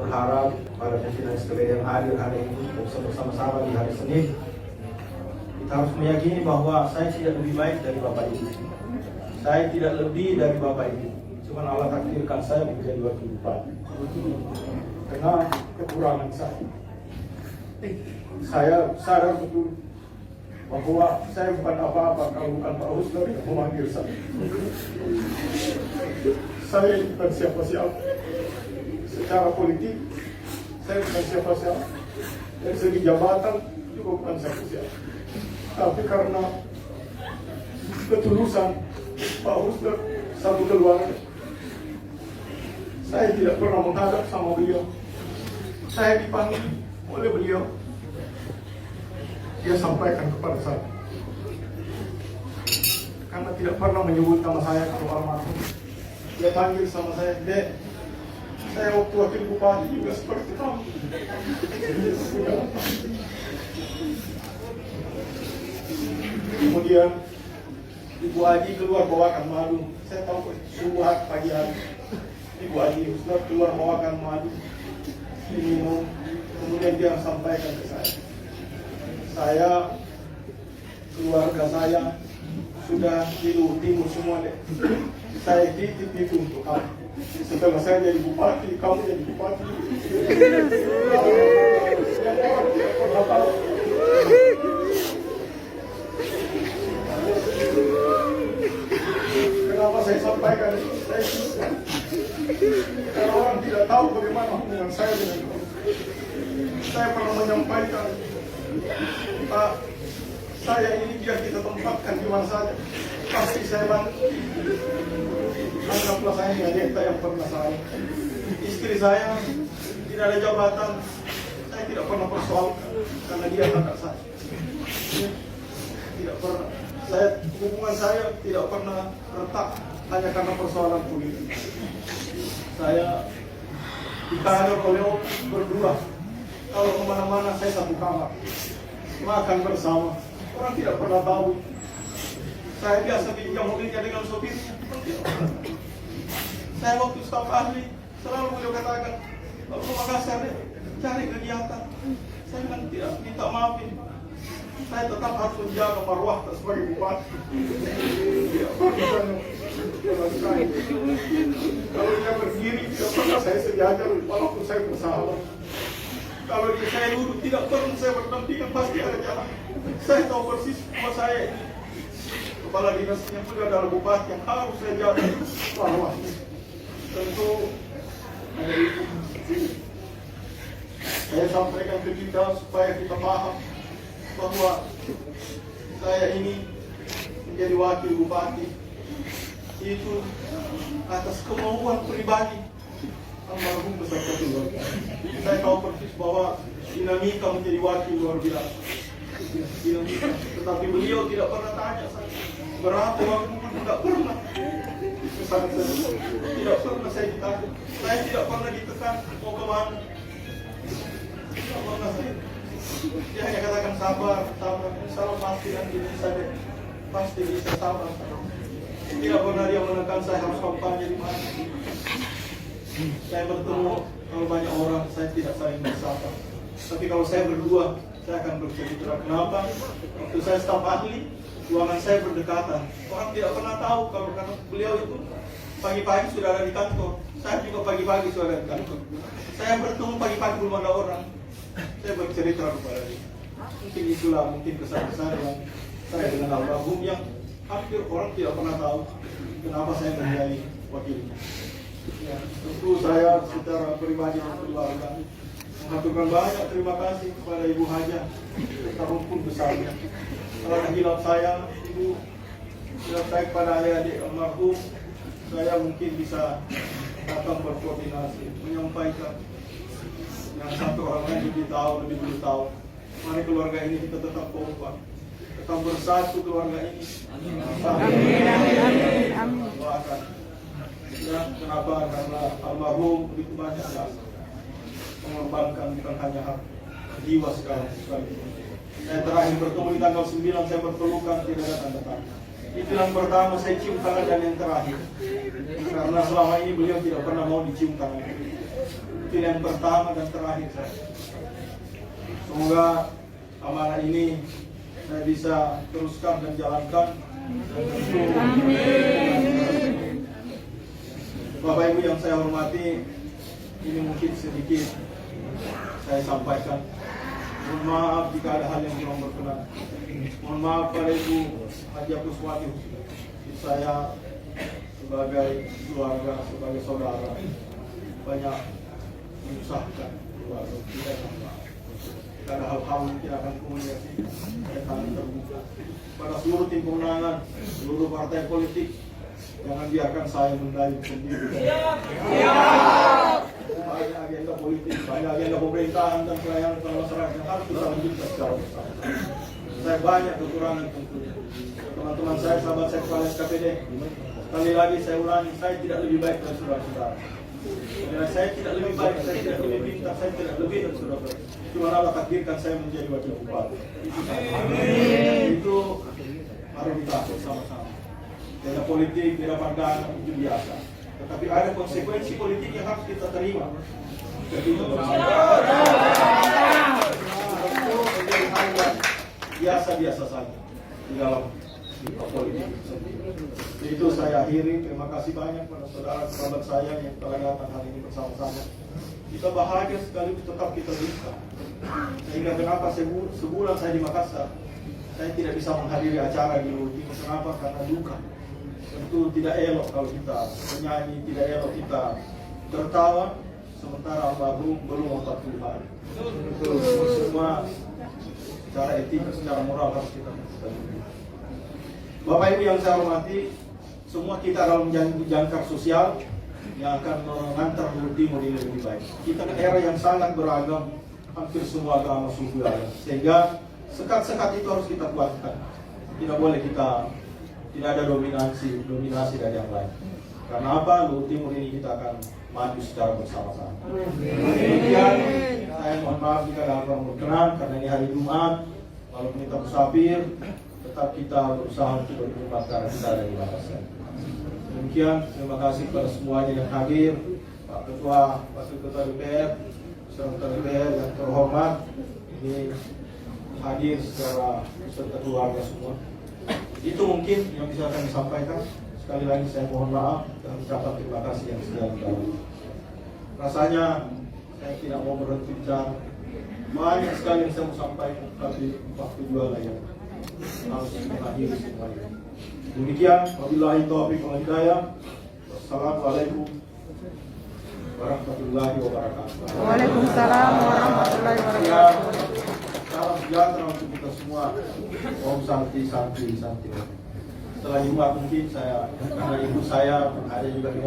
berharap para pimpinan sekalian yang hadir hari ini bersama-sama di hari Senin, kita harus meyakini bahwa saya tidak lebih baik dari Bapak Ibu. Saya tidak lebih dari Bapak Ibu. Cuma Allah takdirkan saya menjadi wakil bupati. Karena kekurangan saya. Saya sadar betul bahwa saya bukan apa-apa kalau bukan Pak Husler yang memanggil saya. Saya bukan siapa-siapa. Secara politik, saya bukan siapa-siapa. Dari segi jabatan juga bukan siapa-siapa. Tapi karena ketulusan Pak Husler satu keluarga, saya tidak pernah menghadap sama beliau. Saya dipanggil oleh beliau. Dia sampaikan kepada saya. Karena tidak pernah menyebut nama saya kalau almarhum. Dia panggil sama saya, Dek, saya waktu wakil bupati juga seperti kamu. Kemudian Ibu Haji keluar bawakan madu. Saya tahu subuh pagi hari. Ibu Haji Husler keluar bawakan madu, diminum. Kemudian dia sampaikan ke saya, keluarga saya sudah di Luwu Timur semua, Dek. Saya titip itu untuk kamu. Setelah saya jadi bupati, kamu jadi bupati. Kenapa saya sampaikan itu? Karena orang tidak tahu bagaimana hubungan saya dengan kamu. Saya pernah menyampaikan, Pak, saya ini biar kita tempatkan di mana saja, pasti saya bantu. Anggaplah saya ini adik yang pernah saya. Istri saya tidak ada jabatan, saya tidak pernah persoalkan karena dia kakak saya. Tidak pernah. Hubungan saya tidak pernah retak hanya karena persoalan politik. Saya dikader oleh berdua. Kalau kemana-mana saya satu kamar, makan bersama. Orang tidak pernah tahu. Saya biasa pinjam mobilnya dengan sopirnya. Saya waktu staf ahli selalu beliau katakan, Pak Makassar cari kegiatan. Saya kan tidak minta maafin. Saya tetap harus menjaga marwah sebagai bupati. Kalau dia berdiri tidak pernah saya sejajar walaupun saya bersalah. Kalau saya duduk tidak pernah saya berdampingan, pasti ada jalan. Saya tahu persis bahwa saya ini kepala dinasnya pun adalah bupati yang harus saya jaga marwahnya. Tentu saya sampaikan ke kita supaya kita paham bahwa saya ini menjadi wakil bupati itu atas kemauan pribadi almarhum beserta keluarga. Saya tahu persis bahwa dinamika menjadi wakil luar biasa. Dinamika. Tetapi beliau tidak pernah tanya saya berapa waktu, tidak pernah. Tidak pernah saya ditanya. Saya tidak pernah ditekan mau kemana. Tidak pernah saya. Dia hanya katakan sabar, sabar. Insyaallah pasti nanti bisa deh. Pasti bisa sabar. Tidak pernah dia menekan saya harus kampanye di mana. Saya bertemu kalau banyak orang, saya tidak saling bersapa. Tapi kalau saya berdua, saya akan bercerita. Kenapa? Waktu saya staf ahli, ruangan saya berdekatan. Orang tidak pernah tahu kalau karena beliau itu pagi-pagi sudah ada di kantor. Saya juga pagi-pagi sudah ada di kantor. Saya bertemu pagi-pagi belum ada orang. Saya bercerita kepada dia. Mungkin itulah mungkin kesan-kesan yang saya dengan almarhum yang hampir orang tidak pernah tahu kenapa saya menjadi wakilnya. Ya, tentu saya secara pribadi dan keluarga mengaturkan banyak terima kasih kepada Ibu Haja serta rumpun besarnya. Kalau ada hilaf saya, Ibu, hilaf saya kepada adik-adik almarhum, saya mungkin bisa datang berkoordinasi, menyampaikan yang satu orang lain lebih tahu, lebih dulu tahu. Mari keluarga ini kita tetap kompak, tetap bersatu keluarga ini. Amin. Ya, kenapa? Karena almarhum begitu banyak mengorbankan bukan hanya hak jiwa sekali. Saya terakhir bertemu di tanggal 9, saya berpelukan, tidak ada tanda tangan. Itu yang pertama, saya cium tangan, dan yang terakhir karena selama ini beliau tidak pernah mau dicium tangan. pilihan pertama dan terakhir saya. Semoga amanah ini saya bisa teruskan dan jalankan. Amin. Bapak Ibu yang saya hormati, ini mungkin sedikit saya sampaikan. Mohon maaf jika ada hal yang kurang berkenan. Mohon maaf pada Ibu Haji Kuswati, saya sebagai keluarga, sebagai saudara banyak menyusahkan keluarga kita. Ada hal-hal mungkin akan komunikasi, saya akan terbuka pada seluruh tim pemenangan, seluruh partai politik. Jangan biarkan saya mendayung sendiri. Banyak agenda politik, banyak agenda pemerintahan dan pelayanan kepada masyarakat yang harus kita lanjutkan secara bersama. Saya banyak kekurangan tentunya. Teman-teman saya, sahabat saya kepala SKPD, sekali lagi saya ulangi, saya tidak lebih baik dari saudara-saudara. Saya tidak lebih baik, saya tidak lebih pintar, saya tidak lebih dari saudara. Cuma Allah takdirkan saya menjadi wakil bupati. Itu harus kita sama-sama. Beda politik, beda pandangan itu biasa. Tetapi ada konsekuensi politik yang harus kita terima. Jadi itu menjadi hal yang biasa-biasa saja di dalam politik. Itu saya akhiri. Terima kasih banyak kepada saudara sahabat saya yang telah datang hari ini bersama-sama. Kita bahagia sekali, tetap kita bisa. Sehingga kenapa sebulan saya di Makassar, saya tidak bisa menghadiri acara di Luwu Timur. Kenapa? Karena duka. Tentu tidak elok kalau kita menyanyi, tidak elok kita tertawa, sementara almarhum belum 40 hari. Semua secara etik, secara moral harus kita lakukan. Bapak Ibu yang saya hormati, semua kita dalam jangkar sosial yang akan mengantar Luwu Timur ini lebih baik. Kita ke era yang sangat beragam, hampir semua agama suku ada. Sehingga sekat-sekat itu harus kita kuatkan. Tidak boleh tidak ada dominasi dari yang lain. Karena apa? Luwu Timur ini kita akan maju secara bersama-sama. Kemudian saya mohon maaf jika ada hal yang berkenan, karena ini hari Jumat, walaupun kita musafir, tetap kita berusaha untuk berkhidmat karena kita ada di Makassar. Demikian, terima kasih kepada semuanya yang hadir, Pak Ketua, Wakil Ketua DPR, serta DPR yang terhormat, ini hadir secara beserta keluarga semua. Itu mungkin yang bisa kami sampaikan. Sekali lagi saya mohon maaf dan ucapkan terima kasih yang sedalam-dalamnya. Rasanya saya tidak mau berhenti bicara. Banyak sekali yang saya mau sampaikan, tapi waktu juga lah yang harus mengakhiri semuanya. Demikian, wabillahi taufiq wal hidayah. Wassalamualaikum warahmatullahi wabarakatuh. Waalaikumsalam warahmatullahi wabarakatuh. Salam sejahtera untuk kita semua. Om Santi. Setelah Jumat mungkin karena ibu saya ada juga di